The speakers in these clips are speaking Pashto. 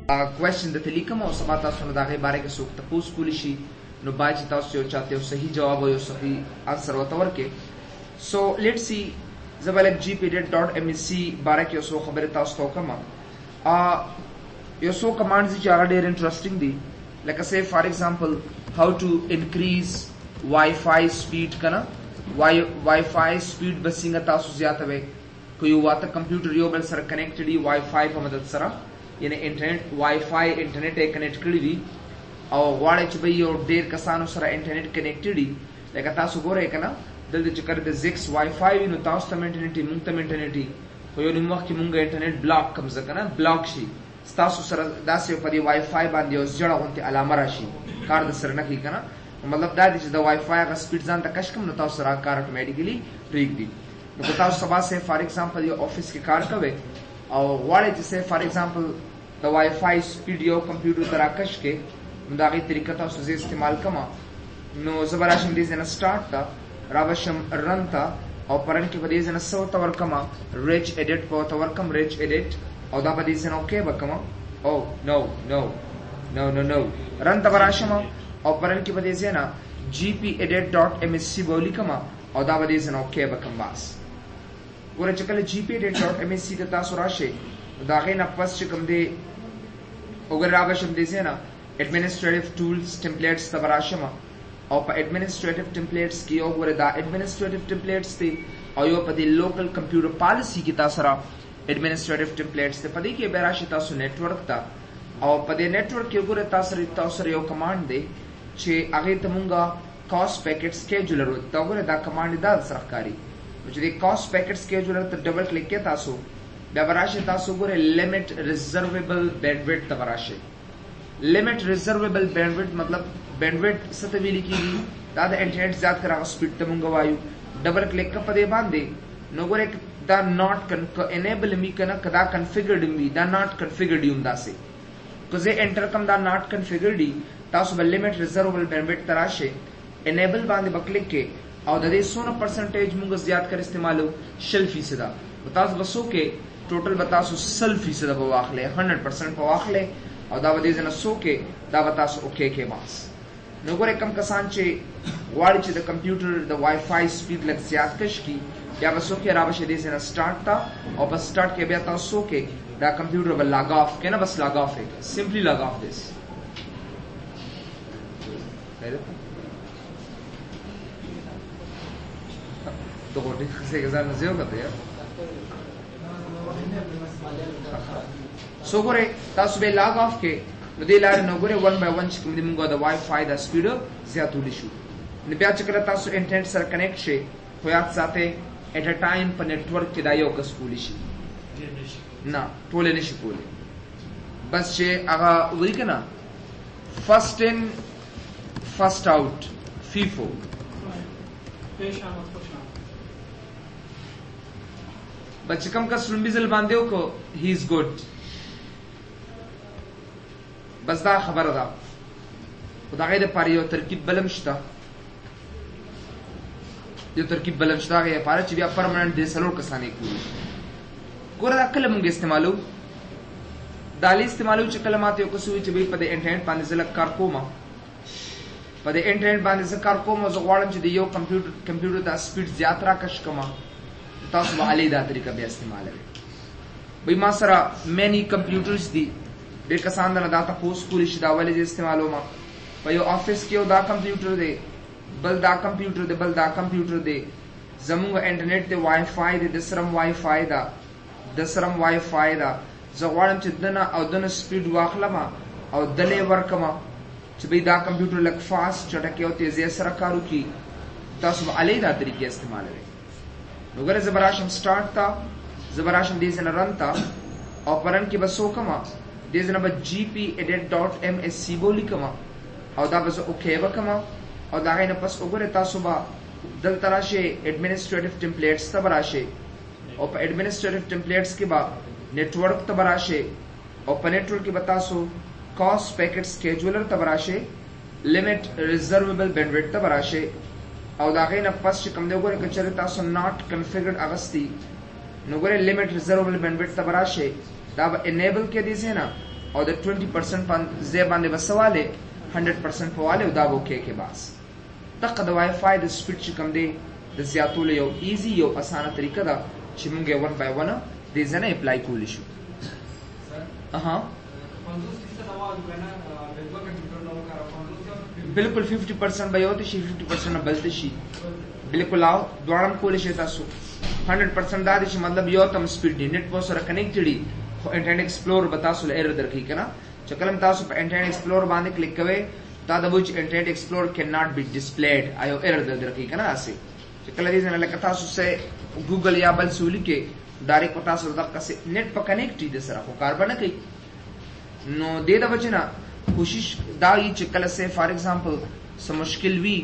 क्वेश्चन د تلیکم او سبا تاسو نه دغه باره کې څوک تاسو کولی شي نو باید تاسو یو چاته صحیح جواب او صحیح انسر وتور کې سو لیټس سی زبلک gpdet.msc باره کې اوسو خبره تاسو ته کوم یو څو کمانډز چې هغه ډېر انټرېسټینګ دي لکه سه فار ایگزامپل how to increase Wi-Fi speed کنه Wi-Fi speed بسنګ تاسو زیاتوي کوي واته کمپیوټر یو بل سره کنیکټډ دی Wi-Fi په مدد سره یعنی انټرنیټ Wi-Fi انټرنیټ یې کنیکټ کړی دی او غواړي چې به یو ډېر کسانو سره انټرنیټ کنیکټډ دی لکه تاسو ګورئ کنه دلته چې کړه د Zix Wi-Fi نو تاسو ته انټرنیټ مونږ ته انټرنیټ خو یو نیم وخت مونږ انټرنیټ بلاک کوم ځکه نه بلاک شي تاسو سره داسې په دی Wi-Fi باندې اوس جوړه غونټه علامه راشي کار د سره نه کی کنه مطلب دا دی چې د Wi-Fi غ سپیډ ځان ته کش کوم نو تاسو سره کار اتوماتیکلی ټریک دی نو تاسو سبا سه فار ایگزامپل یو افیس کې کار کوي او غواړئ چې سه فار ایگزامپل د Wi-Fi سپیډ یو کمپیوټر ته راکش کې نو دا غي طریقه تاسو زه استعمال کوم نو زبراشم دې نه سٹارټ تا راوشم رن تا او پرن کې بدې نه سو تور کما ریچ ایډیټ په تور کم ریچ ایډیټ او دا بدې نه اوکے وکما او نو رن تا براشم او پرن کې بدې نه gpedit.msc بولی کما او دا بدې نه اوکے وکم باس ګوره چې کله gpedit.msc ته تاسو راشي دا غي نه پس چې کوم دی وګور راوشم دې نه administrative tools templates ته براشم او په administrative templates کې یو ګوره دا administrative templates ته او یو په دې local computer policy کې تاسو را administrative templates ته پدې کې به راشي تاسو network ته او په دې network کې ګوره تاسو یو command دی چې هغه ته مونږه cost packet scheduler ته ګوره دا command دا سرکاري چې دې cost packet scheduler ته ډبل کلیک کې تاسو بیا راشي تاسو ګوره limit reservable bandwidth ته راشي limit reservable bandwidth मतलब bandwidth څه ویل کیږي دا د انټرنیټ زیات کراغه سپیډ ته مونږ وایو ډبل کلیک په دې باندې نو ګوره دا not enable می کنه کدا configured می دا not configured یم داسې کوزه انټر کم دا not configured دی تاسو بل limit reservable bandwidth تراشه enable باندې بکلیک کې او د دې 100% مونږ زیات کر استعمالو 100% تاسو بسو کې ټوټل بتاسو 100% په واخلې 100% په واخلې او دا ودې نه سو کې دا بتاسو اوکے کې باس نو ګوره کم کسان چې غواړي چې د کمپیوټر د Wi-Fi سپیډ لږ زیات کش کی یا بسو کې راوشه دې نه سٹارټ تا او بس سٹارټ کې بیا تاسو کې دا کمپیوټر بل لاګ اف کنه بس لاګ اف ہے سمپلی لاګ اف دس تو ګورې څه کې ځان نه زیو کته یار سو ګوره تاسو به لاګ اف کې نو دې لار نو ګوره 1 by 1 چې کوم دې موږ د Wi-Fi د سپیډ زیاتول شو نو بیا چې کله تاسو انټرنیټ سره کنیکټ شئ خو یاد ساتئ اټ ا ټایم په نیټورک کې دا یو کس کولی شي نه ټول نشي کولی بس چې هغه وایي کنه فرست ان فرست آوټ FIFO بس چې کوم کس لومبي ځل باندې وکړو هی از ګډ بس دا خبره ده خدای دې پاره یو ترکیب بلم شته یو ترکیب بلم شته هغه لپاره چې بیا پرمننت دې سلور کسانې کوي ګوره دا کله موږ استعمالو دالي استعمالو چې کلمات یو کوسوي چې په دې انټرنیټ باندې زلک کار کوم په دې انټرنیټ باندې زه کار کوم زه غواړم چې یو کمپیوټر د سپیډ زیات راکش کما تاسو به علي دا طریقه بیا استعمالوي وای ما سره مینی کمپیوټرز دي ډېر کسان دا تاسو کولی شي دا ولې استعمالو ما په یو افیس کې دا کمپیوټر دی بل دا کمپیوټر دی زموږ انټرنیټ دی Wi-Fi دی د سرم Wi-Fi دا زه غواړم چې دنه او دنه سپیډ واخلم او دلې ورکما چې به دا کمپیوټر لک فاست چټکه او تیزی سره کارو کی تاسو به علي دا طریقې استعمالوي نو ګره زبراشم سٹارټ تا زبراشم دې نه رن تا او پرن کې بسو کما دې نه به gpedit.msc بولی کما او دا بس اوکے وکما او دا غینه پس وګوره تاسو به دل تراشه administrative templates ته براشه او په administrative templates کې با network ته براشه او په network کې بتاسو cost packet scheduler ته براشه limit reservable bandwidth ته براشه او دا غینه پس چې کوم دی وګوره کچره تاسو not configured اغستی نو ګوره limit reservable bandwidth ته براشه دا به enable کې دي نه او د 20% باندې باندې بسواله 100% په والے دا وکي کې بس دغه د وای فای د سپیډ چې کوم دی د زیاتولو یو ایزی یو اسانه طریقه ده چې موږ 1 by 1 د ځنه اپلای کولی شو. बिल्कुल 50% به یو ته شي 50% بل ته شي بالکل او دوړم کول شي تاسو 100% دا دي چې مطلب یو تم سپیډ دی نت په سره کنیکټډ دي خو انټرنیټ ایکسپلور به تاسو له ایرر درکې کنه چې کلم تاسو په انټرنیټ ایکسپلور باندې کلیک کوئ دا د وچ انټرنیټ ایکسپلور کین ناٹ بی ډسپلیډ ایو ایرر درکې کنه اسه چې کله دې نه لکه تاسو سه ګوګل یا بل سولي کې ډایرکټ تاسو دغه سه نت په کنیکټ دي سره خو کار باندې کوي نو دې د وجنه کوشش دا یی چې کله سه فار ایگزامپل سم مشکل وی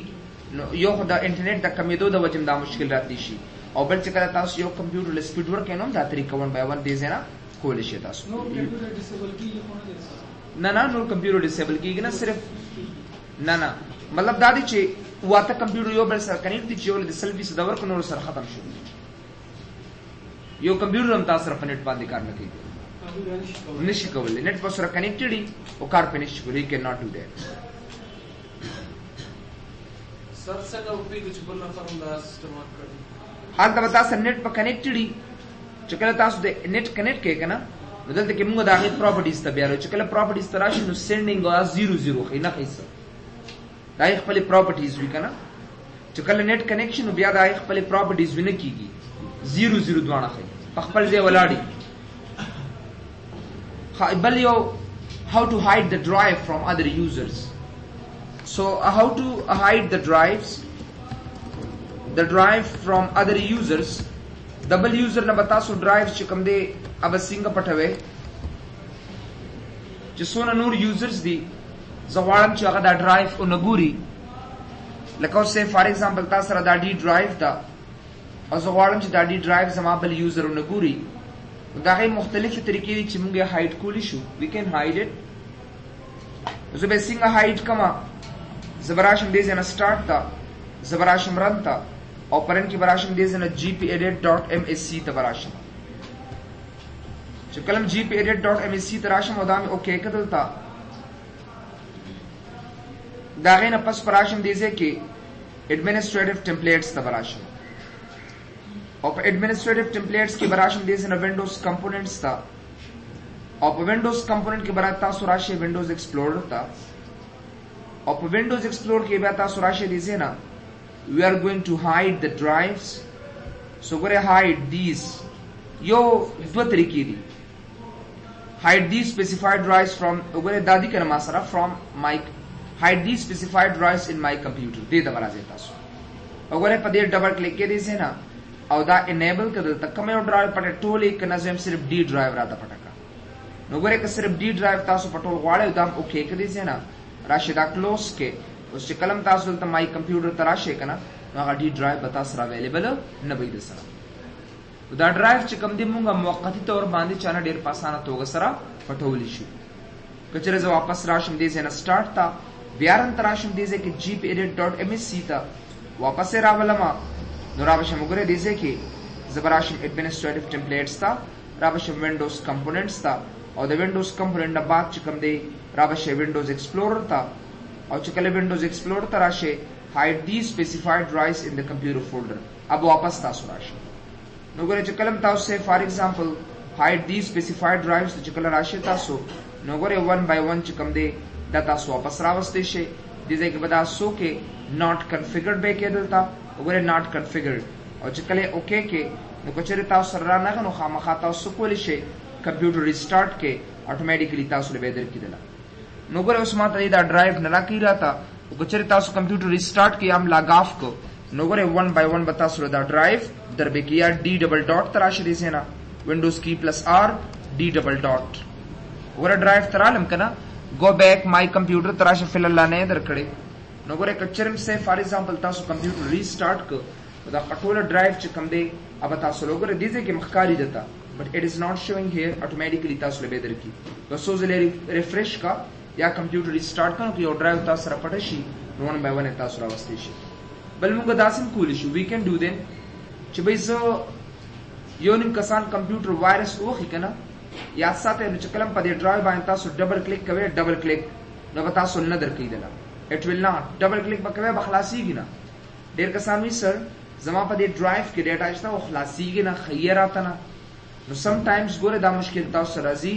نو یو خدای انټرنیټ د کمیدو د وجنه دا مشکل راځي شي او بل چې کله تاسو یو کمپیوټر له سپیډ ورک کینوم دا طریقه 1 by 1 دی زنه کول شي تاسو نو کمپیوټر ډیسیبل کیږي نه نور کمپیوټر ډیسیبل کیږي نه صرف نه مطلب دا دی چې واته کمپیوټر یو بل سره کنیکټ دي چې ول د سلفي سره ورک نور سره ختم شو یو کمپیوټر هم تاسو په نت باندې کار نه کوي نشي کولای نت په سره کنیکټډ دي او کار په نشي کولای کین ناٹ ډو دیٹ سر څنګه او پیګ چې بل نفر هم دا سیستم کړی حال دا تاسو نت په کنیکټډ دي چې کله تاسو د نت کنیکټ کې کنه دلته کې موږ د هغه پراپرټیز ته بیا چې کله پراپرټیز تراشي نو سندینګ او 00 خې نه خېسه دا خپل پراپرټیز وی کنه چې کله نت کنیکشن بیا دا خپل پراپرټیز ونه کیږي 00 دوانه خې خپل ځای ولاړی بل یو how to hide the drive from other users. So how to hide the drive from other users. Double user na bataso drive چې کوم دی اب څنګه پټوي چې څونه نور users دي زوالم چې هغه دا drive او نګوري لکه اوسه فار ایگزامپل تاسو را دا ډي drive دا او زوالم چې دا ډي drive زما بل user او نګوري دا غي مختلفه طریقې دي چې موږ هاید کولی شو we can hide it زه به څنګه هاید کما زبراشم دې نه سٹارټ تا زبراشم رن تا او پرن کې براشم دې نه gpedit.msc ته براشم چې کلم gpedit.msc ته راشم او دا مې اوکے کړل تا دا غي نه پس براشم دې کې administrative templates ته براشم او په administrative templates کې براشم دې نه windows components تا او په windows component کې برات تاسو راشه windows explorer تا او په windows explorer کې بیا تاسو راشه دې نه we are going to hide the drives so go hide these yo دو طریقې دي hide these specified drives from وګوره دادی کنه ما سره from my hide these specified drives in my computer دې دا راځي تاسو وګوره په دې ډبل کلیک کې دې نه او دا انیبل کړل ته کوم یو ډرایو پټه ټولې کنه زم صرف ډي ډرایو راته پټکا نو ګوره که صرف ډي ډرایو تاسو پټول غواړئ دا اوکے کړئ ځنه راشه دا کلوز کې اوس چې کلم تاسو ته مای کمپیوټر تراشه کنه هغه ډي ډرایو به تاسو را اویلیبل نه وي د سره دا ډرایو چې کوم دی مونږه موقتی تور باندې چانه ډیر په اسانه توګه سره پټول شي کچره زه واپس راشم دې ځنه سٹارټ تا بیا رن تراشم دې ځکه gpedit.msc ته واپس راولم نو راوشم وګوره دې ځکه زبراشم administrative templates تا راوشم windows components تا او د windows component نه بعد چې کوم دی راوشم windows explorer تا او چې کله windows explorer ته راشه hide these specified drives in the computer folder اب واپس تاسو راشه نو ګوره چې کلم تاسو سے فار ایگزامپل hide these specified drives چې کله راشه تاسو نو ګوره 1 by 1 چې کوم دی دا تاسو واپس راوستئ شي دې ځکه به تاسو کې not configured به کېدل تا وګوره not configured او چې کله اوکے کې نو کچره تاسو سره نه غنو خامخا تاسو کولی شي کمپیوټر ریسټارټ کې اتوماتیکلی تاسو له بدر کېدل نو ګوره اوس ماته دا ډرایو نه راکی راته او کچره تاسو کمپیوټر ریسټارټ کې هم لاګ آف کو نو ګوره 1 by 1 بتا سره دا ډرایو دربه کې یا d ډبل ډاٹ تراشه دي سینا windows key plus r d ډبل ډاٹ ګوره ډرایو ترالم کنه go back my computer تراشه فل الله نه درکړي نو ګوره کچرم سے فار ایگزامپل تاسو کمپیوټر ریسټارټ کو دا پټوله ډرایو چې کوم دی اب تاسو لوګره دي چې مخکاری دتا but it is not showing here automatically تاسو له بدر کی نو سو زله ریفریش کا یا کمپیوټر ریسټارټ کړو کې یو ډرایو تاسو سره پټ شي نو 1 by 1 تاسو راوستي شي بل موږ داسم کول شو we can do then چې به زه یو نیم کسان کمپیوټر وایرس وخی کنه یا ساته نو چې کلم په دې ډرایو باندې تاسو ډبل کلیک کوئ ډبل کلیک نو به تاسو نه درکېدله it will not ډبل کلیک به کوئ به خلاصېږي نه. ډېر کسان وایي سر زما په دې ډرایو کې ډیټا شته او خلاصېږي نه ښه راته نه. نو سم ټایمز ګوره دا مشکل تاسو سره راځي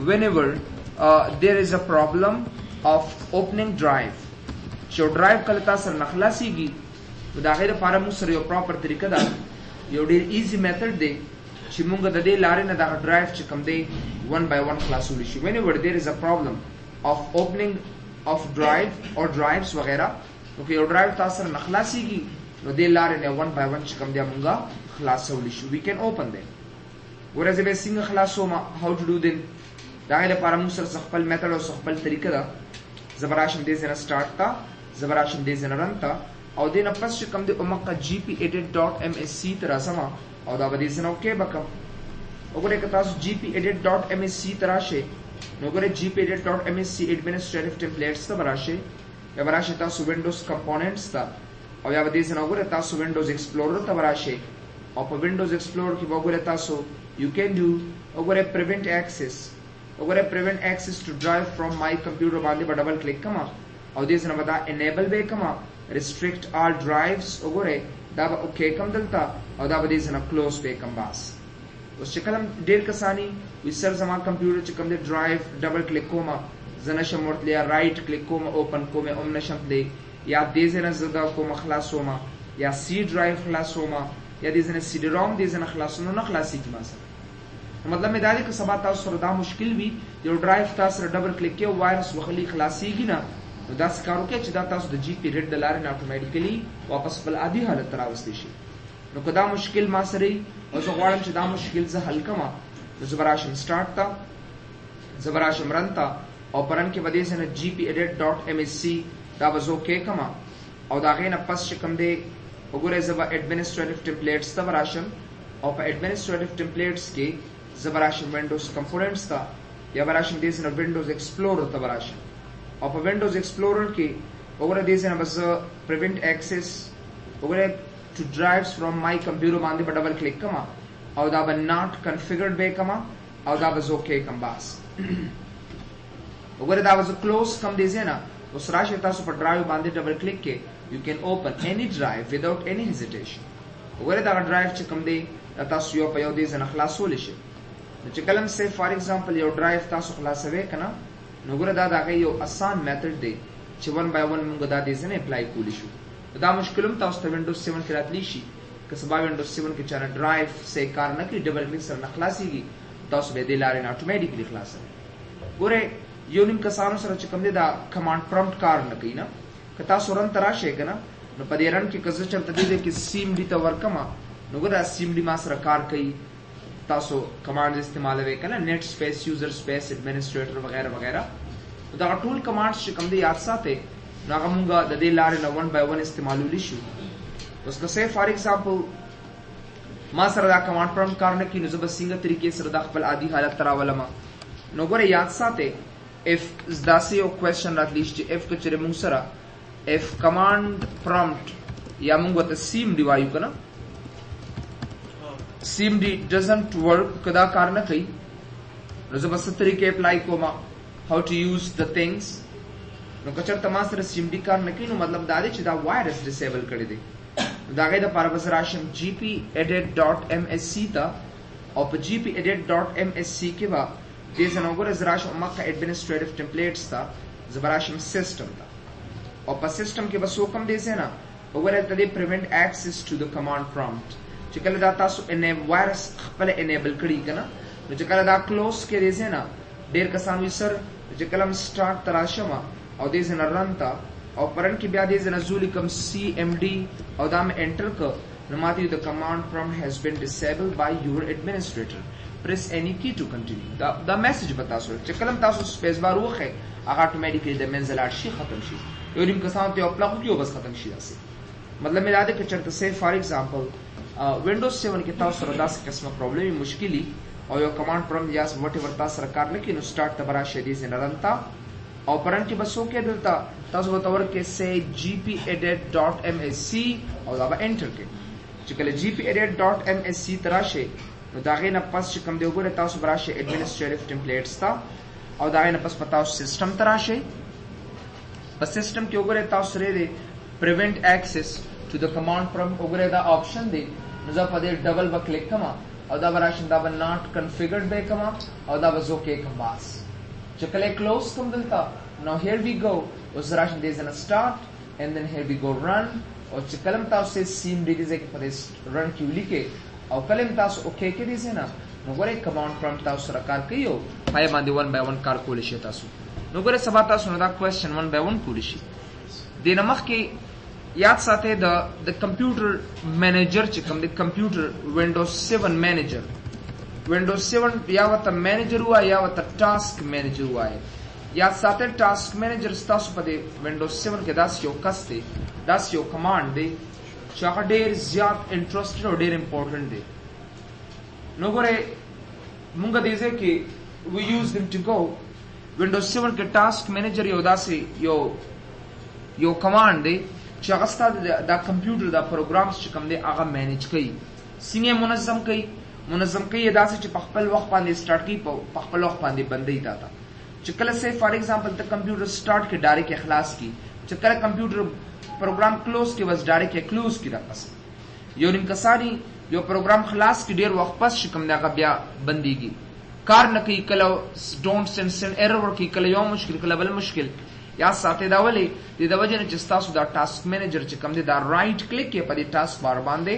whenever there is a problem of opening drive چې ډرایو کله تاسو سره نه خلاصېږي نو د هغې دپاره موږ سره یو پراپر طریقه ده یو ډېر ایزي میتھډ دی چې موږ د دې لارې نه دغه ډرایو چې کوم دی 1 by 1 خلاصولی شي. whenever there is a problem of opening of drive or drives وغیرہ نو که یو ډرایو تاسو سره نه خلاصېږي نو دې لارې نه 1 by 1 چې کوم دی موږ خلاصولی شو. we can open them. ګوره زه به څنګه خلاصوم how to do them د هغې لپاره موږ سره خپل میتھډ او خپل طریقه ده. زه به راشم دې ځای نه سټارټ ته زه به راشم دې ځای نه رن ته او دې نه پس چې کوم دی عمقه gp-edit.msc ته راځم او دا به دې ځای نه اوکې به کړم. وګورئ که تاسو gp-edit.msc ته راشئ نو ګورئ gp-edit.msc administrative templates ته به راشئ یا به راشئ تاسو windows components ته او یا به دې ځای نه وګورئ تاسو windows explorer ته به راشئ او په windows explorer کې به وګورئ تاسو you can do وګورئ prevent access وګورئ prevent access to drive from my computer باندې به ډبل کلیک کما او دې ځای نه به دا enable به کما restrict all drives وګورئ دا به اوکې کم دلته او دا به دې ځای نه close به کم بس. اوس چې کله ډېر کسانی وي سر زما کمپیوټر چې کوم دی ډرایو ډبل کلیک کوم زه نشم ورتلی یا رایټ کلیک کوم اوپن کوم هم نشم تلی یا دې ځای نه زه دا کوم خلاصوم یا سی ډرایو خلاصوم یا دې ځای نه سی ډي روم دې ځای نه خلاصوم نو نه خلاصېږي ما سره. مطلب مې دا دی که سبا تاسو سره دا مشکل وي یو ډرایو تاسو سره ډبل کلیک کې وایرس وخلي خلاصېږي نه نو داسې کار وکړئ چې دا تاسو د gp-edit د لارې نه اټومیټیکلي واپس خپل عادي حالت ته راوستی شي. نو که دا مشکل ما سره وي او زه غواړم چې دا مشکل زه حل کړم نو زه به راشم سټارټ ته زه به راشم رن ته او په رن کې به دې ځای نه gp-edit.msc دا به زه اوکې کړم او د هغې نه پس چې کوم دی وګورئ زه به administrative templates ته به راشم او په administrative templates کې زه به راشم windows components ته یا به راشم دې ځای نه windows explorer ته به راشم او په windows explorer کې وګورئ دې ځای نه به زه prevent access وګورئ to drives from my computer باندې په ډبل کلیک کما او دا به not configured به کما او دا به زه اوکې کم بس. وګورئ دا به زه close کم دې ځای نه اوس راشئ تاسو په ډرایو باندې ډبل کلیک کې you can open any drive without any hesitation. وګورئ دا ډرایو چې کوم دی تاسو یو په یو دې ځای نه خلاصولی شئ. نو چې کله say for example یو ډرایو تاسو خلاصوئ که نه نو ګوره دا د هغې یو اسان میتھډ دی چې 1 by 1 موږ دا دې ځای نه اپلای کولی شو. دا مشکل هم تاسو ته Windows 7 کې راتلی شي که سبا Windows 7 کې چانه ډرایو صحیح کار نه کوي ډبل کلیک سره نه خلاصېږي تاسو به دې لارې نه اټومیټیکلي خلاصوئ. ګورئ یو نیم کسانو سره چې کوم دی دا کمانډ پرمپټ کار نه کوي نه که تاسو رن ته راشئ که نه نو په دې رن کې که زه چېرته دې ځای کې cmd ته ورکړم نو ګوره cmd ما سره کار کوي تاسو کمانډز استعمالوئ که نه نیټ سپیس یوزر سپیس ایڈمنسټریټر وغیره وغیره دغه ټول کمانډز چې کوم دی یاد ساتئ نو هغه مونږ د دې لارې نه 1 by 1 استعمالولی شو. اوس که say for example ما سره دا کمانډ پرمپټ کار نه کوي نو زه به څنګه طریقې سره دا خپل عادي حالت ته راولم. نو ګوره یاد ساتئ if داسې یو کوېسچن راتلی شي چې if که چېرې مونږ سره if command prompt یا مونږ ورته cmd وایو که نه cmd doesn't work که دا کار نه کوي نو زه به څه طریقې اپلای کوم how to use the things. نو که چېرته ما سره cmd کار نه کوي نو مطلب دا دی چې دا وایرس ډسیبل کړی دی نو د هغې دپاره به زه راشم gp-edit.msc ته او په gp-edit.msc کې به دې ځای نه وګوره زه راشم مخکې administrative templates ته زه به راشم system ته او په system کې به څوک هم دې ځای نه وګوره ته دې prevent access to the command prompt چې کله دا تاسو وایرس خپله enable کړي که نه نو چې کله دا close کې دې ځای نه ډېر کسان وي سر چې کله م سټارټ ته راشم او دې ځای نه رن ته او په رن کې بیا دې ځای نه زه ولیکم cmd او دا مې انټر کړ نو ماته the command prompt has been disabled by your administrator press any key to continue دا میسج به تاسو چې کله تاسو سپیس بار وخی هغه اټومیټیکلی د منځه لاړ شي ختم شي یو نیم کسانو ته یو پلاک وکړي او بس ختم شي داسې مطلب مې دا دی که چېرته say for example Windows 7 کې تاسو سره داسې قسمه پرابلم مشکلي او یو کمانډ پرمپټ یا وټ ایور تاسو سره کار نه کوي نو سټارټ ته به راشئ دې ځای نه رن ته او په رن کې به څه وکړئ دلته تاسو به ورته ورکړئ say gp-edit.msc او دا به انټر کړئ چې کله gp-edit.msc ته راشئ نو دا غي نه پس چې کوم دی وګوره تاسو براشه ایڈمنسټریټیو ټمپلیټس تا او دا غي نه پس پتاو سیستم تراشي په سیستم کې وګوره تاسو لري prevent access to the command prompt وګوره دا آپشن دی نو زه په دې ډبل به کلیک کوم او دا براشن دا به not configured به کوم او دا به اوکے کوم بس چې کله کلوز کوم دلته now here we go اوس راشن دې زنه start and then here we go run او چې کلم تاسو سیم دې دې په دې run کې ولیکي او کلم تاسو اوکے کې دې زنه نو ګوره کمانډ پرمپټ تاسو سره کار کوي او پای باندې 1 by 1 کار کول شي تاسو نو ګوره سبا تاسو دا کوېسچن 1 by 1 کول شي د نمخ کې یاد ساته د کمپیوټر مینیجر چې کوم د کمپیوټر وینډوز 7 مینیجر وینډوز 7 یا وته مینیجر وای یا وته ټاسک مینیجر وای یاد ساته ټاسک مینیجر تاسو په د وینډوز 7 کې داس یو کس دی داس یو کمانډ دی چې هغه ډیر زیات انټرېسټډ او ډیر امپورټنت دی نو ګوره مونږ دې ځکه کې we use them to go وینډوز 7 کې ټاسک مینیجر یو داسې یو کمانډ دی چې هغه ستاسو دا کمپیوټر دا پروګرامز چې کوم دی هغه مینیج کوي څنګه منظم کوي داسې چې په خپل وخت باندې سٹارټ کوي په خپل وخت باندې بندي تا چې کله سه فار ایگزامپل ته کمپیوټر سٹارټ کې ډایرکټ اخلاص کی چې کله کمپیوټر پروګرام کلوز کې بس ډایرکټ کلوز کی راپس یو نیم کسانی یو پروګرام خلاص کی ډیر وخت پس شکم دا بیا بنديږي کار نه کوي کله ډونټ سنس ایرر ورکی کله یو مشکل کله بل مشکل یا ساته دا ولې د وجه نه چې تاسو دا ټاسک مینیجر چې کوم دی دا رائټ کلیک کې په دې ټاسک بار باندې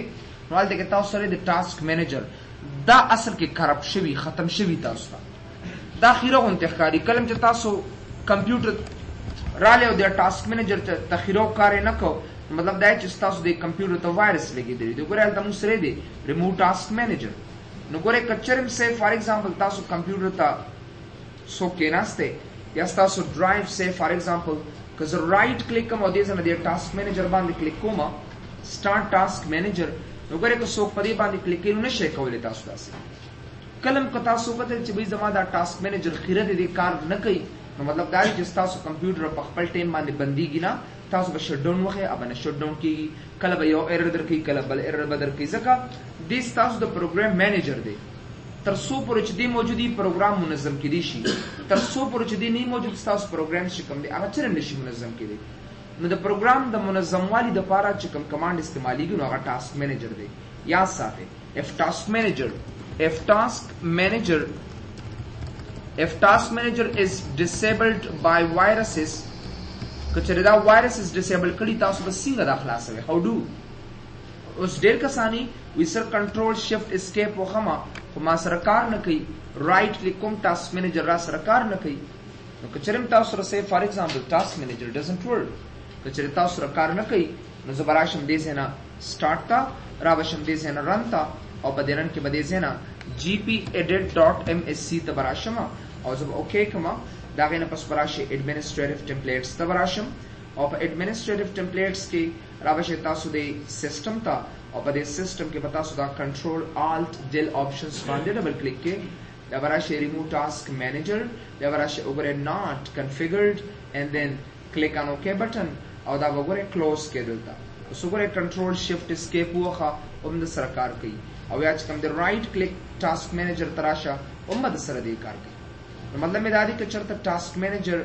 نو دلته کې تاسو سره د ټاسک مینیجر دا اصل کې کرپټ شوی ختم شوی تاسو دا خیره غونته ښکاری کلم چې تاسو کمپیوټر را له د ټاسک مینیجر ته تخیرو کار نه کو مطلب دا چې تاسو د کمپیوټر ته وایرس لګیدلی دی ګوره تاسو سره دی ریموو ټاسک مینیجر نو ګوره کچرم سه فار ایگزامپل تاسو کمپیوټر ته سو کې ناشته یا تاسو ډرایو سه فار ایگزامپل کز رائټ کلیک کوم او دې زنه د ټاسک مینیجر باندې کلیک کوم سٹارټ ټاسک مینیجر نو ګوره که څوک په دې باندې کلیک کړي نشي کولای تاسو داسې کلم که تاسو کته چې به زما دا ټاسک مینیجر خیره دې کار نه کوي نو مطلب دا چې تاسو کمپیوټر په خپل ټیم باندې بنديږي نه تاسو به شټ ډاون وخه ابنه شټ ډاون کیږي کله به یو ایرر درکې کله بل ایرر به درکې ځکه دې تاسو د پروګرام مینیجر دی تر څو پورې چې دی موجودي پروګرام منظم کړي شي تر څو پورې چې دی نه موجود تاسو پروګرام چې کوم دی هغه چیرې نشي منظم کړي نو د پروګرام د منظموالي د لپاره چې کوم کمانډ استعماليږي نو هغه ټاسک مینیجر دی یا ساته if task manager is disabled by viruses کچره دا viruses disable کړي تاسو به څنګه دا خلاصوي how do اوس ډیر کسانی ویسر کنټرول شفت اسکیپ وخما خو ما سره کار نه کوي رائټ کلیک کوم ټاسک مینیجر را سره کار نه کوي نو کچرم تاسو سره فار ایگزامپل ټاسک مینیجر doesn't work کچره تاسو سره کار نه کوي نو زبراشم دې زنه سٹارټ تا را بشم دې زنه رن تا او په دې رن کې بده زنه gpedit.msc ته براشم او زب اوکے کما دا غینه پس براشه ایڈمنسټریټیو ټمپلیټس ته براشم او په ایڈمنسټریټیو ټمپلیټس کې را بشه تاسو د سیستم ته او په دې سیستم کې پتا سو دا کنټرول آلټ ډل آپشنز باندې ډبل کلیک کې دا براشه ریموو ټاسک مینیجر دا براشه وګوره ناٹ کنفیګرډ اینڈ دین کلیک آن اوکے بٹن او دا وګوره کلوز کې دلته اوس وګوره کنټرول شفت اسکیپ وخه هم د سره کار کوي او یا چې کوم د رائټ کلیک ټاسک مینیجر تراشه هم د سره دی کار کوي نو مطلب مې دا دی چې چرته ټاسک مینیجر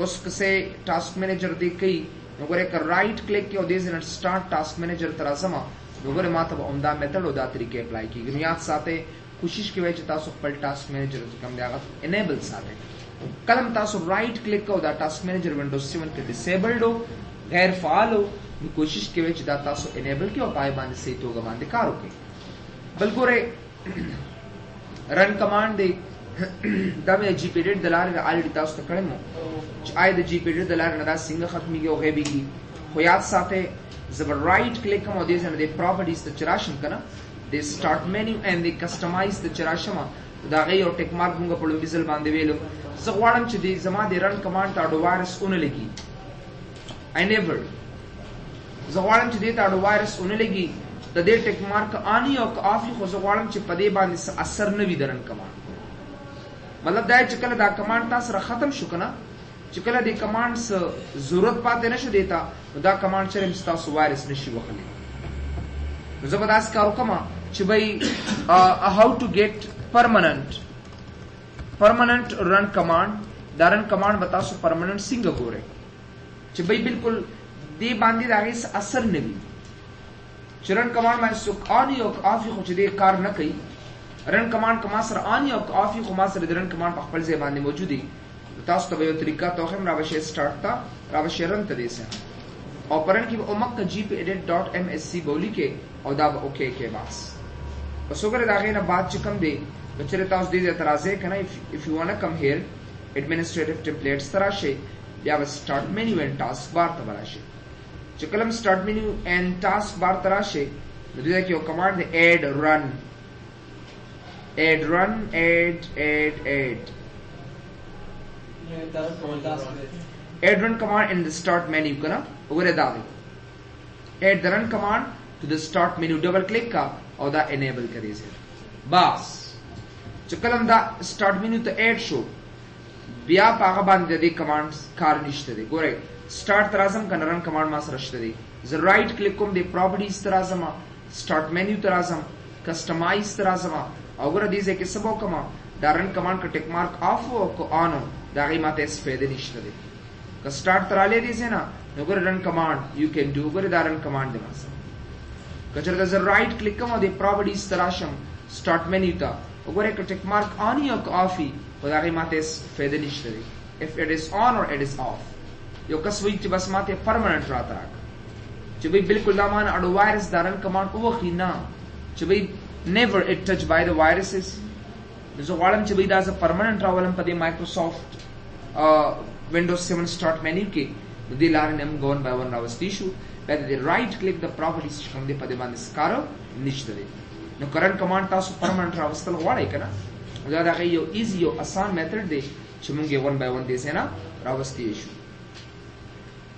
اوس کسه ټاسک مینیجر دی کوي نو ګوره ک رائټ کلیک کې او دې زنه سٹارټ ټاسک مینیجر ترازما نو ګوره ماته به عمده میتھډ او دا طریقې اپلای کیږي نو یاد ساته کوشش کوئ چې تاسو خپل ټاسک مینیجر کوم دی هغه انیبل ساته کلم تاسو رائټ کلیک کو دا ټاسک مینیجر وینډوز 7 کې ډیسیبلډ او غیر فعال او کوشش کوئ چې دا تاسو انیبل کې او پای باندې صحیح توګه باندې کار وکړي بل ګوره رن کمانډ دی دا مې جی پی ډیټ دلاره الریډي تاسو ته کړم چې آی د جی پی ډیټ دلاره نه دا څنګه ختميږي او غیبيږي خو یاد ساته زبر رائټ کلیک کوم او دې زنه د پراپرټیز ته چراشم کنه د سٹارټ مینیو اینڈ د کسٹمایز د چراشم دا غي او ټیک مارک موږ په لومبیزل باندې ویلو زه غواړم چې د زما د رن کمانډ ته اډو وایرس اون لګي I never زه غواړم چې دې ته اډو وایرس اون لګي د دې ټیک مارک آنی او افلی خو زه غواړم چې په دې باندې اثر نه وي درن کمانډ مطلب دا چې کله دا کمانډ تاسو را ختم شو کنه چې کله د کمانډ ضرورت پاتې نشو دیتا دا کمانډ چې تاسو وایرس نشي وخلی زه به تاسو کار وکم چې بھئی how to get permanent run command. دا run command بتا سو permanent څنګه ګوره چې بھئی بالکل دې باندې راغی اثر نه وي چې run command باندې سو آنی او آفی خو چې دې کار نه کوي. run command کما سره آنی او آفی خو ما سره run command په خپل ځای باندې موجودي. تاسو ته یو طریقہ توخم را بشه start تا را بشه run ته دیسه او پرن کی امک gpedit.msc بولی کې او دا اوکے کې بس پس وګوره دا غینه بعد چې کوم دی بچره تاسو دې اعتراضه کنه if you wanna come here administrative templates تراشه بیا start menu and task bar ته راشه چې کلم start menu and task bar تراشه نو دې کې یو کمانډ دی add run add run command in the start menu kana وګوره دا دی add the run command to the start menu double click کا او دا enable کړئ بس چې کلم دا start menu ته add شو بیا هغه باندې د کمانډز کار نشته دی. ګوره start ترازم کنه run command ما سره شته دی. زه right click کوم دی properties ترازم start menu ترازم customize ترازم او ګوره دې ځکه سبا کوم دا run command کا ټیک مارک آف او کو آن دا غي ماته سپیډ نشته دی. که start تراله دي سينه نو ګوره run command you can do ګوره دا run command دی ماسه کچره زه right click کوم دی properties تراشم start menu ته وګوره ک ټیک مارک آن یا آفی په دا غي ماته سپیډ نشته دی. if it is on or it is off یو کس وی چې بس ماته permanent را تراک چې به بالکل دا مان اډو وایرس دا run command او خینا چې به never it touch by the viruses زه غواړم چې به دا ز permanent راولم په دې Microsoft Windows 7 start menu کې د دې لارې نم ګون بای ون راوستي شو په دې right click the properties کوم دې په دې باندې سکارو نشته دی. نو current command تاسو permanent راوستل غواړئ کنه دا دا یو easy یو آسان میتھډ دی چې موږ یې ون بای ون دې سينه راوستي شو.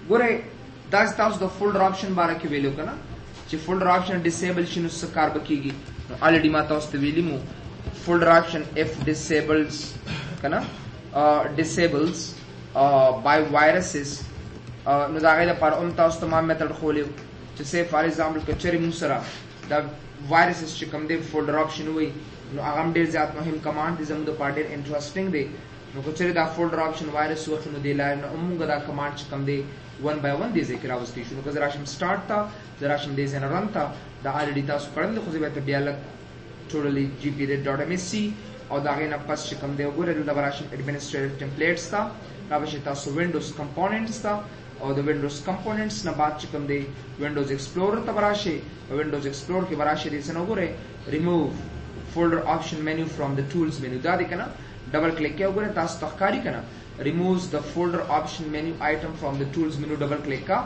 ګوره دا تاسو د folder option باره کې ویلو کنه چې folder option disable شنو څه کار بکیږي. نو already ما تاسو ته ویلی مو folder option if disables kana disables by viruses نو دا غیر پر تاسو تمام میتھډ خولیو چې say for example کچری مو سره دا viruses چې کوم دی folder option وي نو هغه ډیر زیات مهم کمانډ دي زموږ د پاره ډیر انټرېسټینګ دی. نو کچری دا folder option virus وخت نو دی لای نو موږ دا کمانډ چې کوم دی ون بای ون دې ذکر راوستي شو. نو که راشم start تا راشم دې زنه run تا دا already تاسو کړل خو به ته بیا لک totally gpedit.msc او دا غینه پس چې کوم دی وګوره د راشم administrative templates تا راوښه تاسو windows components تا او د windows components نه بعد چې کوم دی windows explorer ته راشه windows explorer کې راشه دې څنګه وګوره remove folder option menu from the tools menu دا دې کنه ډبل کلیک کې وګوره تاسو تخکاری کنه removes the folder option menu item from the tools menu double click کا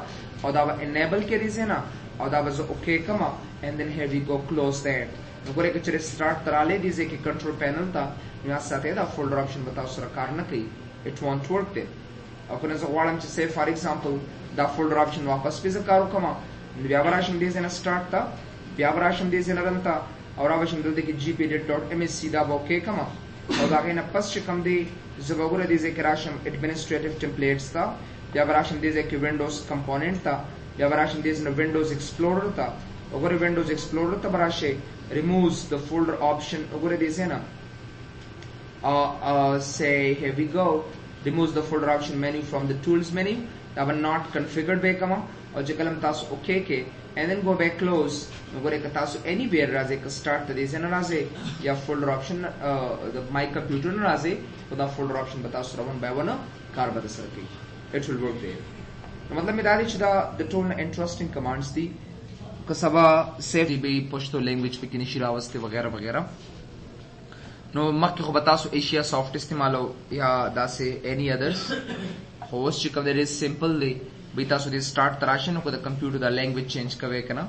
او دا enable کې دې نه او دا وز okay کما and then here we go close that. نو ګوره کې چې start تراله دې ځکه control panel تا نو ساته دا folder option بتاو سره کار نه کوي it won't work there. او کنه زه غواړم چې say for example دا folder option واپس پیزه کارو کما بیا وراشم دې نه start تا بیا وراشم دې نه رن تا او راوښم دلته کې gpedit.msc دا okay کما او دا غینه پس چې کوم دی زبګوره دې ذکر راشم administrative templates تا بیا وراشم دې ذکر windows component تا بیا وراشم دې نه windows explorer تا وګوره windows explorer ته براشه removes the folder option وګوره دې نه say here we go removes the folder option menu from the tools menu that were not configured by kama or jekalam tasu okay ke and then go back close nogore ka tasu anywhere raze ka start the design raze ya folder option the my computer raze so the folder option batasu one by one kar bata sarki it will work there. मतलब में दादी चुदा the total interesting commands थी Kasba save be Pashto language पे किनी शिरावस्ते वगैरह वगैरह नो मक्के को बतासो एशिया सॉफ्ट इस्तेमालो या दासे एनी अदर्स होस्ट चिकम देयर इज सिंपल ली बीतासो दे स्टार्ट तराशन को the computer the language change कवे कना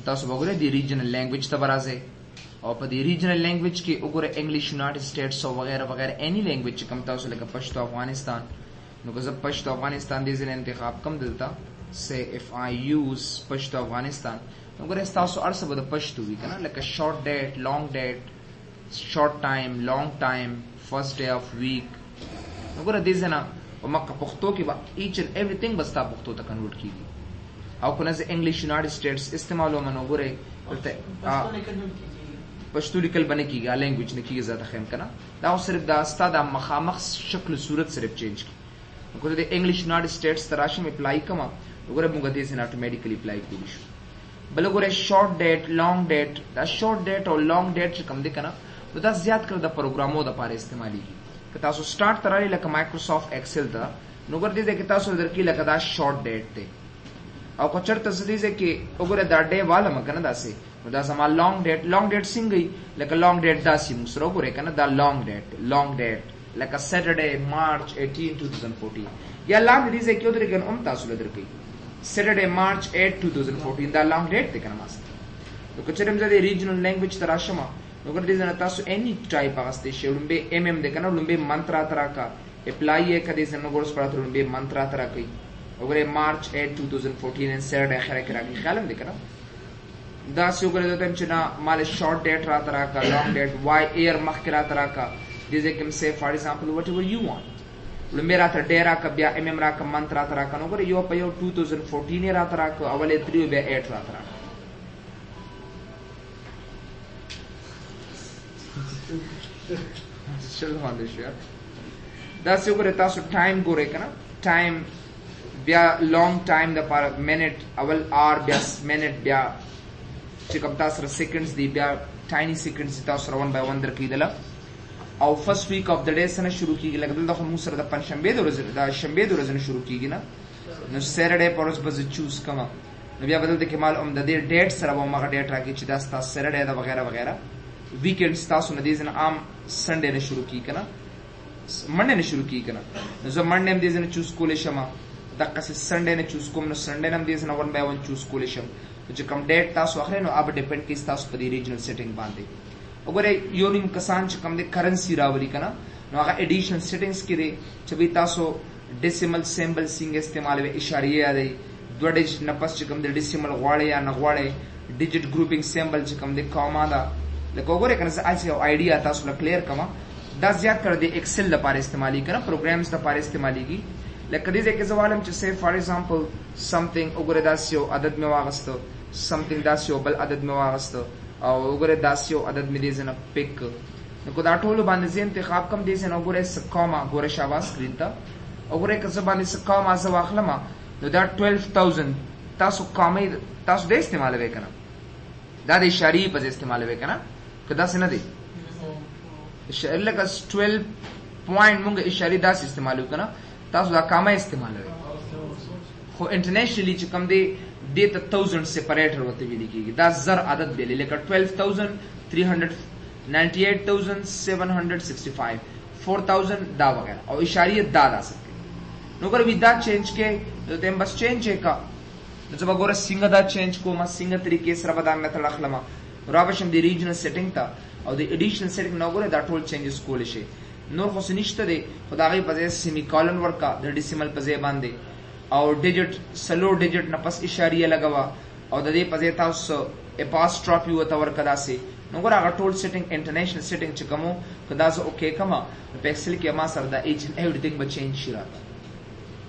तासो बगुरे द रीजनल लैंग्वेज तबराजे और प द रीजनल लैंग्वेज के उगुरे इंग्लिश यूनाइटेड स्टेट्स और वगैरह वगैरह एनी लैंग्वेज चिकम तासो लेके पश्तो अफगानिस्तान नो को जब पश्तो अफगानिस्तान दे जिले इंतखाब कम दिलता से if I use Pashto Afghanistan उगुरे तासो अर्स बद पश्तो वी कना like a short date long date short time long time first day of week وګوره دې ځنه او مکه پښتو کې با each and everything بستا پښتو ته کنورټ کیږي او کنه ز انګلیش یونایټډ سټیټس استعمالو منو ګوره پښتو لیکل باندې کیږي لینګویج نه کیږي زیاته خیم کنه دا صرف دا استاد مخامخ شکل صورت صرف چینج کی کو د انګلیش یونایټډ سټیټس تراشم اپلای کما وګوره موږ دې سن اتوماتیکلی اپلای کولی شو بل وګوره شارټ ډیټ لانګ ډیټ دا شارټ ډیټ او لانګ ډیټ چې کوم دي کنه دا زیات کړ د پروګرامو د لپاره استعمالي که تاسو سٹارټ ترالي لکه مایکروسافټ ایکسل ته نو ګر دې کې تاسو درکې لکه دا شارټ ډیټ دی او کو چرته زديزه کې وګوره دا ډے والا مکنه داسې نو دا سما لانګ ډیټ څنګه لکه لانګ ډیټ داسې موږ سره وګوره کنه دا لانګ ډیټ لکه سیټرډے مارچ 18 2014 یا لانګ دې کې ودرې کنه تاسو لدرکې سیټرډے مارچ 8 2014 دا لانګ ډیټ دی کنه ماس نو که چرته زده ریجنل لینګویج تراشمه نو ګر دې نه تاسو اني ټایپ هغه شولم به دې کنه لومبه منترا تراکا اپلای یې کدي سن ګورس پراتو لومبه منترا تراکې وګوره مارچ 8 2014 ان سیټرډے اخره کې راغلی خیالم دې کنه دا څه وګوره دته چې نا مال شارټ ډیټ را تراکا لانګ ډیټ وای ایر مخ کې را تراکا دې ځکه سه فار ایگزامپل وات ایور یو وانت لومبه را تر ډیرا ک بیا را ک منترا تراکا نو ګوره یو په یو 2014 را تراکا اولې 3 بیا 8 را تراکا چل باندې شو دا څه وګوره تاسو ټایم ګوره کنه ټایم بیا لانګ ټایم د پاره منټ اول اور بیا منټ بیا چې کوم تاسو سیکنډز دی بیا ټایني سیکنډز تاسو 1 by 1 درکېدل او فرست ویک اف د ډے سره شروع کیږي لکه دلته موږ سره د پنځشنبه د ورځې د شنبه د ورځې شروع کیږي نه نو سیټرډے پر ورځ به چوز کما نو بیا بدل د کمال د دې ډیټ سره به موږ ډیټ راکې چې دا تاسو سیټرډے دا وغیرہ وغیرہ ویکند تاسو نه دې نه عام سنډے نه شروع کی کنه منډے نه شروع کی کنه نو زه منډے هم دې نه چوز کولې شم دا قصه سنډے نه چوز کوم نو سنډے هم دې نه 1 by 1 چوز کولې شم چې کوم ډیټ تاسو اخره نو اب ډیپند کیس تاسو په دې ریجنل سیټینګ باندې وګوره یو نیم کسان چې کوم د کرنسی راولي کنه نو هغه ایډیشن سیټینګز کې دي چې به تاسو ډیسیمل سیمبل سینګ استعمال وي اشاریه دی دوه ډیجیټ نه پس چې کوم د ډیسیمل غواړي یا نه غواړي ډیجیټ ګروپینګ سیمبل چې کوم د کوما دا لکه وګوره کنه اسی او آیډیا تاسو له کلیر کما دا زیات کړ د ایکسل لپاره استعمالي کنه پروګرامز لپاره استعماليږي لکه دې ځکه زوالم چې سه فار ایگزامپل سمثینګ وګوره داسیو عدد می واغستو سمثینګ داسیو بل عدد می واغستو او وګوره داسیو عدد می دې زنه پک نو کو دا ټول باندې زه انتخاب کم دې زنه وګوره سکوما ګوره شاباس سکرین ته وګوره که زه باندې سکوما زه واخلم نو دا 12000 تاسو کومه تاسو دې استعمال وکنه دا د اشاری په استعمال وکنه کدا څنګه دی اشاره لکه 12 پوینټ مونږ اشاری داس استعمال وکنه تاسو دا کومه استعمال وکړه خو انټرنیشنلی چې کوم دی د 1000 سپریټر وته ویل کیږي دا زر عدد دی لکه 12398,765 4000 دا وغیرہ او اشاریه دا سکتے نو ګر ودا چینج کې ته بس چینج کا نو چې وګوره څنګه دا چینج کومه څنګه طریقې سره به دا میتھډ اخلمه راوښم دی ریجنل سیټینګ ته او د ایډیشنل سیټینګ نو ګوره دا ټول چینجز کول شي نور خو نشته دی خدای په ځای سیمی کالن ورکا د ډیسیمل په ځای باندې او ډیجیټ سلو ډیجیټ نه پس اشاریه لګوا او د دې په ځای تاسو اپاستروفي وته ورکا داسې نو ګوره هغه ټول سیټینګ انټرنیشنل سیټینګ چې کومو کدا زه اوکې کما په ایکسل کې ما سره دا ایچ ان ایوریثینګ به چینج شي راته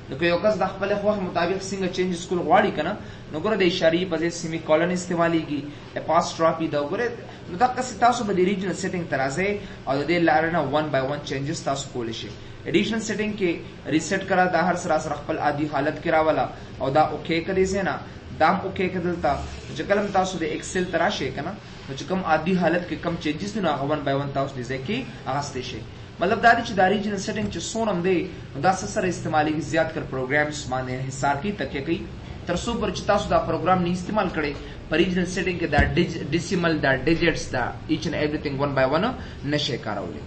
نو که یو کس د خپل خوښ مطابق څنګه چینجز کول غواړي کنه نو ګوره د اشاری په ځای سیمی کالن استعماليږي اپاستروفي دا ګوره نو دا کس تاسو به د ریجنل سیټینګ ترازه او د لارنه 1 by 1 چینجز تاسو کول شي ایډیشنل سیټینګ کې ریسیټ کرا دا هر سره خپل عادي حالت کې راولا او دا اوکې کړي سینا دا اوکې کړلتا چې کلم تاسو د ایکسل تراشه کنه نو چې کوم عادي حالت کې کم چینجز نه هغه 1 by 1 تاسو دې ځکه اغسته شي مطلب دا چې د ریجنل سیټینګ چې سونم دی دا سره استعمالي زیات کر پروګرامز باندې حساب کی تکه کوي تر څو پر چې تاسو دا پروګرام نه استعمال کړئ په ریجنل سیټینګ کې دا ډیسیمل دا ډیجټس دا ایچ ان ایوریثینګ 1 by 1 نشي کارولای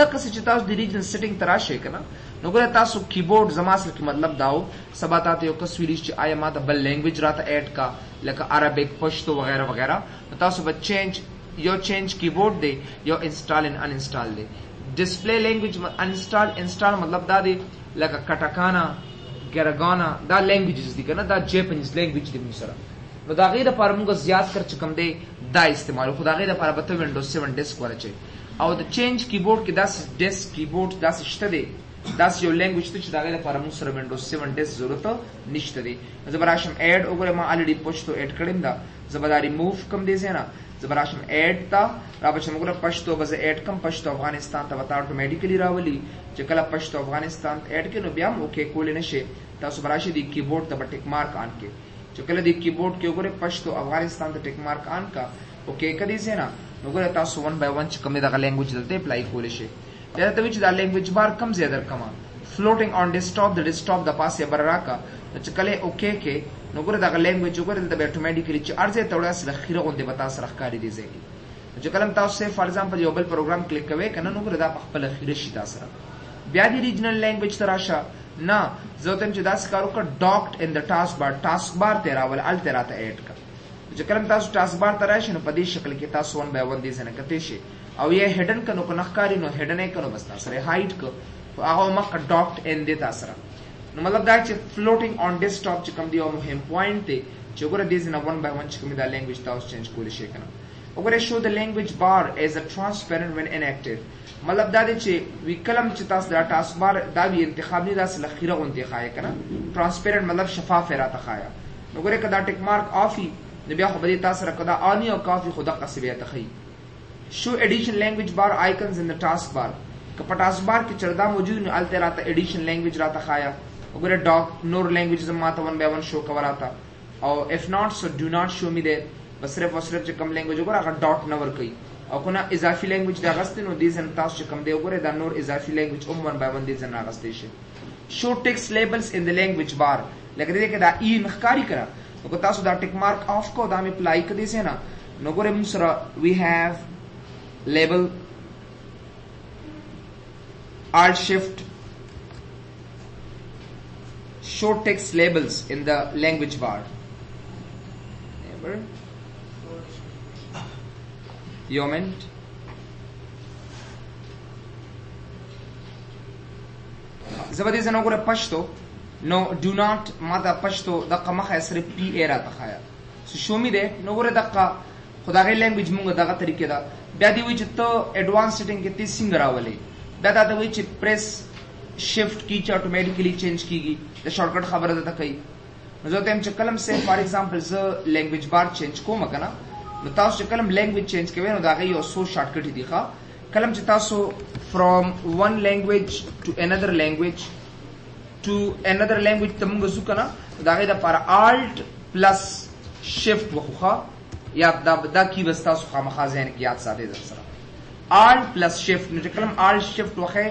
دا کس چې تاسو د ریجنل سیټینګ تراشه کنه نو ګره تاسو کیبورډ زماسل کې مطلب داو سباتات یو کس ویل چې آیا ما د بل لینګویج راته اډ کا لکه عربیک پښتو وغیرہ وغیرہ نو تاسو به چینج کیبورډ دی یو انسټال ان ان انسټال دی ډسپلی لینګویج انسټال مطلب دا دی لکه کټاکانا ګرګانا دا لینګویجز دي کنه دا جاپانیز لینګویج دی موږ سره نو دا غیر لپاره موږ زیات کر چکم دی دا استعمال خو دا غیر لپاره به وینډوز 7 ډیسک ورچي او د چینج کیبورډ کې دا ډیسک کیبورډ دا شته دی دا یو لینګویج ته چې دا غیر لپاره موږ سره وینډوز 7 ډیسک ضرورت نشته دی زبراشم اډ وګوره ما الریډي پښتو اډ کړم دا زبر ریموو کم دی زینا زبراشم اډ تا را بچم ګره پښتو بز اډ کم پښتو افغانستان ته وتا اتوماتیکلی راولي چې کله پښتو افغانستان اډ کې نو بیا مو کې کول نشي تاسو براشي دی کیبورډ ته ټیک مارک آن کې چې کله دی کیبورډ کې وګوره پښتو افغانستان ته ټیک مارک آن کا اوکې کدي سینا نو ګره تاسو 1 by 1 چې کومه دغه لینګویج دلته اپلای کول شي دا ته چې دا لینګویج بار کم زیاتر کما فلوټینګ آن ډیسکټاپ د ډیسکټاپ د پاسه برراکا چې کله اوکې کې نو ګره دغه لینګویج وګوره دلته اتوماتیکلی چې ارزه توړه سره خیره غونډه بتا سره ښکاری دی ځای چې کلم تاسو فار ایگزامپل یو بل پروګرام کلیک کوي کنه نو ګره دا خپل خیره شي تاسو بیا دی ریجنل لینګویج تراشه نه زه ته چې دا کارو کا ډاکټ ان د ټاسک بار ته راول ال ته راته اډ کا چې کلم تاسو ټاسک بار تراشي نو په دې شکل کې تاسو 1 by 1 دې څنګه کته شي او یې هډن کنو کو نخکاری نو هډن یې کنو بس تاسو هایټ کو هغه مخ ډاکټ ان دې تاسو نو مطلب دا چې فلوټینګ آن ډیسکټاپ چې کوم دی یو مهم پوینټ دی چې ګوره دې نه 1 by 1 چې کوم دا لینګویج تاسو چینج کول شي کنه وګوره شو د لینګویج بار ایز ا ټرانسپیرنٹ when enacted مطلب دا دی چې وی کلم چې تاسو دا ټاسک بار دا وی انتخاب نه داس لخيره غونډه خایه کنه ټرانسپیرنٹ مطلب شفاف راته خایه نو ګوره کدا ټیک مارک افی نو بیا خو به تاسو را کدا اني او کافي خدا قصبه ته خي شو ایډیشن لینګویج بار آیکنز ان د ټاسک بار که په ټاسک بار کې چردا موجود نو الته راته ایډیشن لینګویج راته خایه وګوره ډاک نور لینګویج زماته 1 by 1 شو کوراتا او اف ناٹ سو ډو ناٹ شو می دیر بس صرف چې کم لینګویج وګوره هغه ډاټ نور کوي او کنه اضافي لینګویج دا غست نو دې زن تاسو چې کم دی وګوره دا نور اضافي لینګویج 1 by 1 دې زن راغستې شي شو ټیکس لیبلز ان د لینګویج بار لکه دې کې دا ای مخکاری کړه نو تاسو دا ټیک مارک اف کو دا می اپلای کړئ سي نه نو ګوره موږ سره وی هاف لیبل alt shift show text labels in the language bar moment زبدي زنه ګوره پښتو نو do not ماده پښتو دغه مخه صرف پی ا را تخایا سو شو می ده نو ګوره دغه خدای لینګویج مونږ دغه طریقې دا بیا دی وی چې ته اډوانس سیټینګ کې تی څنګه راولې دا دا وی چې پریس شفٹ کی چې اتوماتیکلی چینج کیږي د شارټکټ خبره ده کوي نو زه ته چې کلم سے فار ایگزامپل ز لینګویج بار چینج کوم کنه نو تاسو چې کلم لینګویج چینج کوي نو دا غي یو سو شارټکټ دی ښا کلم چې تاسو from one language to another language ته موږ زو کنه دا غي د پر alt plus shift وخوخه یا دا کی وستا سو خامخا ذهن کې یاد ساتي در سره alt plus shift نو چې کلم alt shift وخه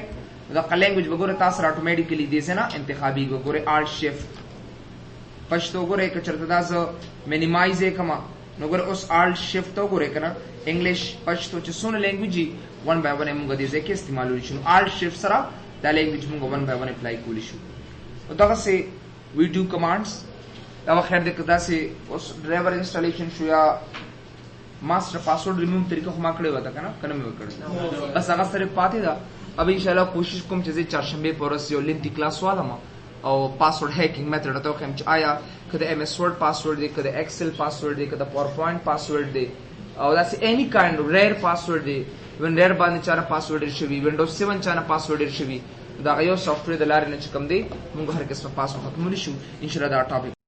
دا لینګویج وګوره تاسو اتوماتیکلی دې سه نه انتخابي وګوره alt shift پښتو وګوره که چرته دا ز مینیمایز کما نو وګوره اوس alt shift وګوره کنه انګلیش پښتو چې څونه لینګویجي 1 by 1 موږ دې ځکه استعمالول شو alt shift سره دا لینګویج موږ 1 by 1 اپلای کولی شو او دا سه وی ډو کمانډز دا خیر دې کدا سه اوس ډرایور انسټالیشن شو یا ماستر پاسورډ ریموو طریقه خو ما کړی وته کنه مې وکړ بس هغه سره پاتې دا اب ان شاء الله کوشش کوم چې چهارشنبه پورس یو لینک دی کلاس والم او پاسورډ هیکینګ میتھډ ته کوم چې آیا کده ایم اس ورډ پاسورډ دی کده ایکسل پاسورډ دی کده پاور پوینټ پاسورډ دی او داسې اني کایند ریئر پاسورډ دی ون ریئر باندې چاره پاسورډ شوی وینډوز 7 چانه پاسورډ شوی دا یو سافټویر د لارې نه چې کوم دی موږ هر کس په پاسورډ ختمول شو ان شاء الله دا ټاپک